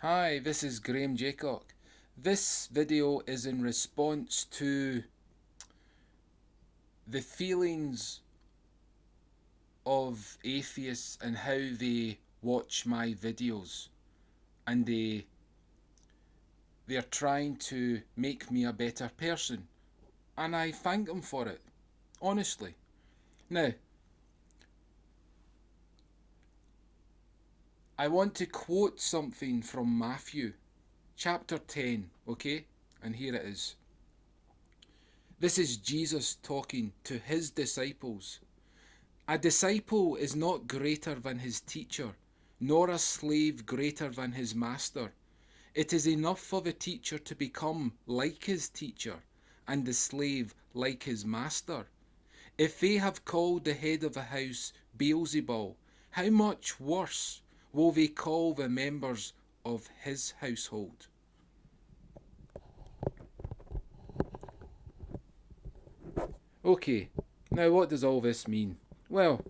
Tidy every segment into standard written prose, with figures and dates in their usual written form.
Hi, this is Graham Jeacocke. This video is in response to the feelings of atheists and how they watch my videos, and they're trying to make me a better person, and I thank them for it, honestly. Now, I want to quote something from Matthew chapter 10, okay? And here it is. This is Jesus talking to his disciples. A disciple is not greater than his teacher, nor a slave greater than his master. It is enough for the teacher to become like his teacher, and the slave like his master. If they have called the head of the house Beelzebul, how much worse will they call the members of his household? Okay, now what does all this mean? Well,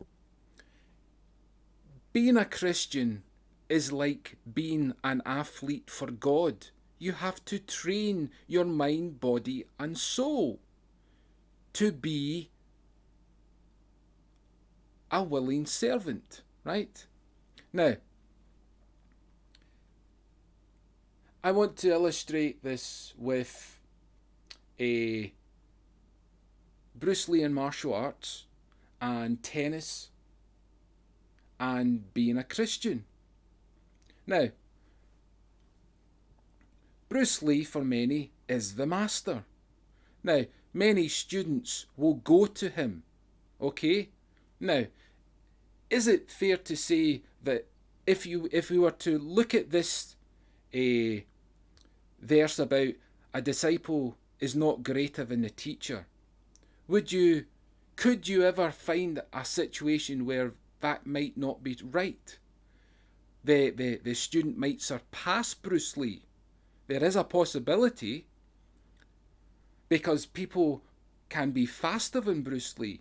being a Christian is like being an athlete for God. You have to train your mind, body, and soul to be a willing servant, right? Now, I want to illustrate this with a Bruce Lee in martial arts and tennis and being a Christian. Now, Bruce Lee for many is the master. Now, many students will go to him, okay? Now, is it fair to say that if we were to look at this verse about a disciple is not greater than the teacher, could you ever find a situation where that might not be right? The student might surpass Bruce Lee. There is a possibility, because people can be faster than Bruce Lee.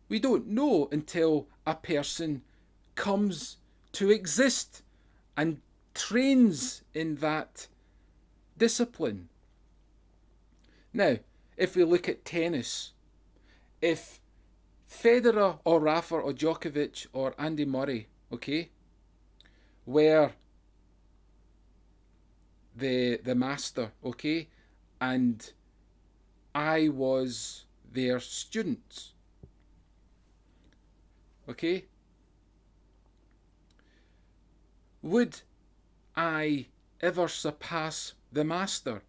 We don't know until a person comes to exist and trains in that discipline. Now, if we look at tennis, if Federer or Rafa or Djokovic or Andy Murray, okay, were the master, okay, and I was their student, okay, would I ever surpass the master?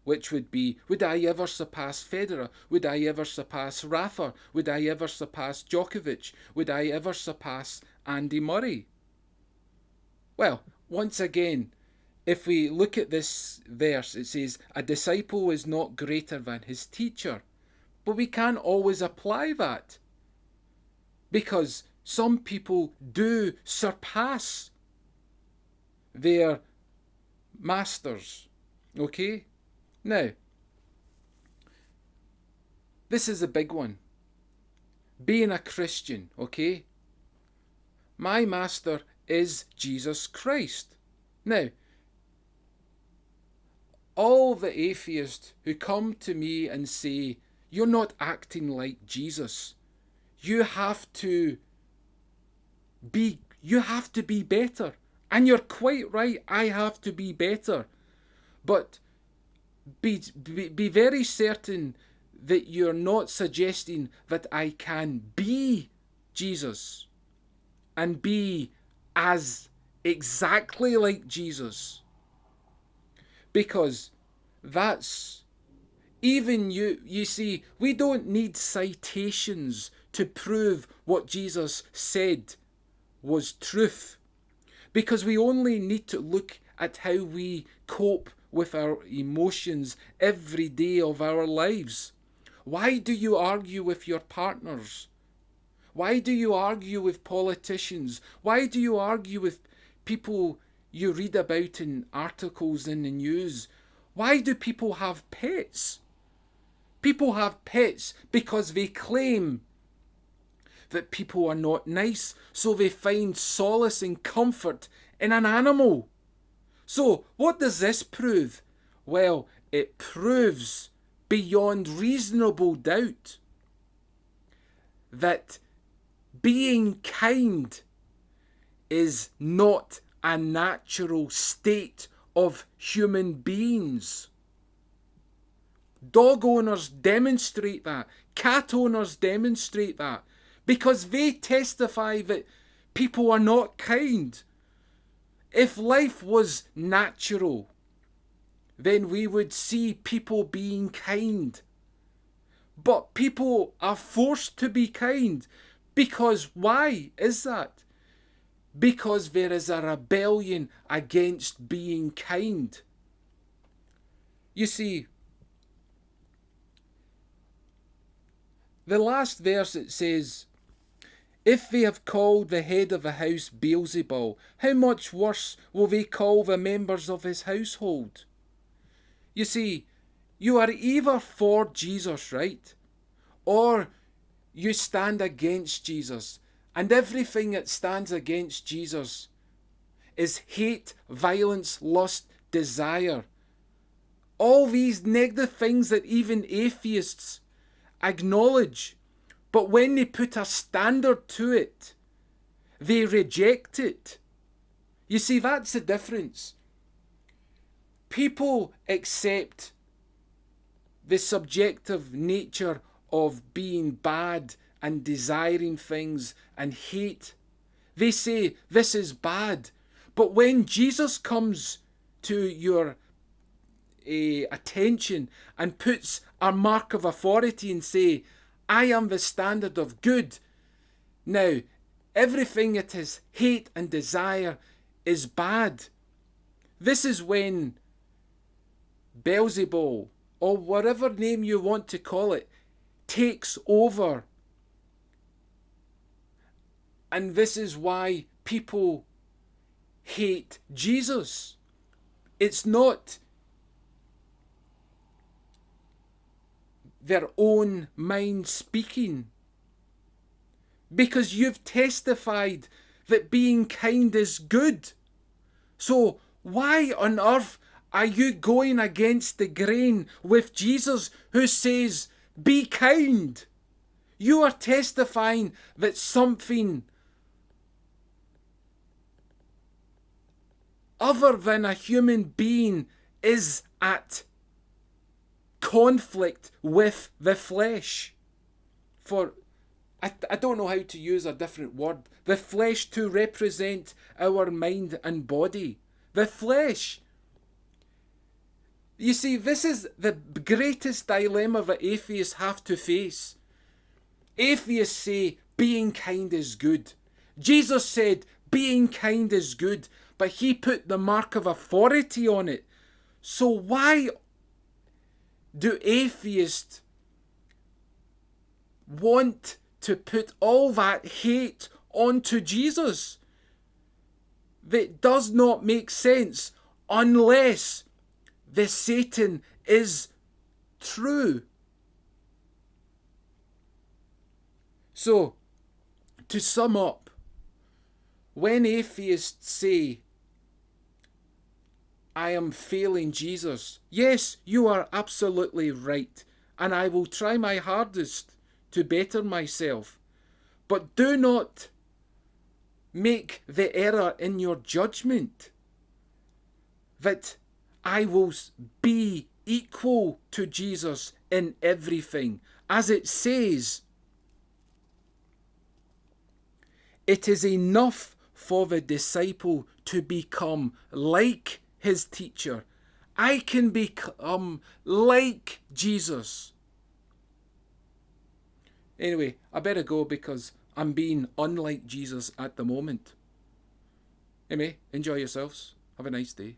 Which would I ever surpass Federer? Would I ever surpass Rafa? Would I ever surpass Djokovic? Would I ever surpass Andy Murray? Well, once again, if we look at this verse, it says, a disciple is not greater than his teacher. But we can't always apply that, because some people do surpass their masters. Okay? Now, this is a big one. Being a Christian, okay? My master is Jesus Christ. Now, all the atheists who come to me and say, you're not acting like Jesus, you have to be better. And you're quite right, I have to be better. But be very certain that you're not suggesting that I can be Jesus and be as exactly like Jesus. Because that's, even you see, we don't need citations to prove what Jesus said was truth, because we only need to look at how we cope with our emotions every day of our lives. Why do you argue with your partners? Why do you argue with politicians? Why do you argue with people you read about in articles in the news? Why do people have pets? People have pets because they claim that people are not nice, so they find solace and comfort in an animal. So, what does this prove? Well, it proves beyond reasonable doubt that being kind is not a natural state of human beings. Dog owners demonstrate that. Cat owners demonstrate that. Because they testify that people are not kind. If life was natural, then we would see people being kind. But people are forced to be kind. Because why is that? Because there is a rebellion against being kind. You see, the last verse, it says, if they have called the head of the house Beelzebul, how much worse will they call the members of his household? You see, you are either for Jesus, right? Or you stand against Jesus. And everything that stands against Jesus is hate, violence, lust, desire. All these negative things that even atheists acknowledge. But when they put a standard to it, they reject it. You see, that's the difference. People accept the subjective nature of being bad and desiring things and hate. They say, this is bad. But when Jesus comes to your attention and puts a mark of authority and say, I am the standard of good. Now, everything that is hate and desire is bad. This is when Beelzebul, or whatever name you want to call it, takes over. And this is why people hate Jesus. It's not their own mind speaking. Because you've testified that being kind is good. So why on earth are you going against the grain with Jesus, who says, be kind? You are testifying that something other than a human being is at conflict with the flesh. For I don't know how to use a different word. The flesh to represent our mind and body. The flesh. You see, this is the greatest dilemma that atheists have to face. Atheists say being kind is good. Jesus said being kind is good, but he put the mark of authority on it. So why do atheists want to put all that hate onto Jesus? That does not make sense unless the Satan is true. So, to sum up, when atheists say, I am failing Jesus, yes, you are absolutely right, and I will try my hardest to better myself. But do not make the error in your judgment that I will be equal to Jesus in everything. As it says, it is enough for the disciple to become like his teacher. I can become like Jesus. Anyway, I better go because I'm being unlike Jesus at the moment. Anyway, enjoy yourselves. Have a nice day.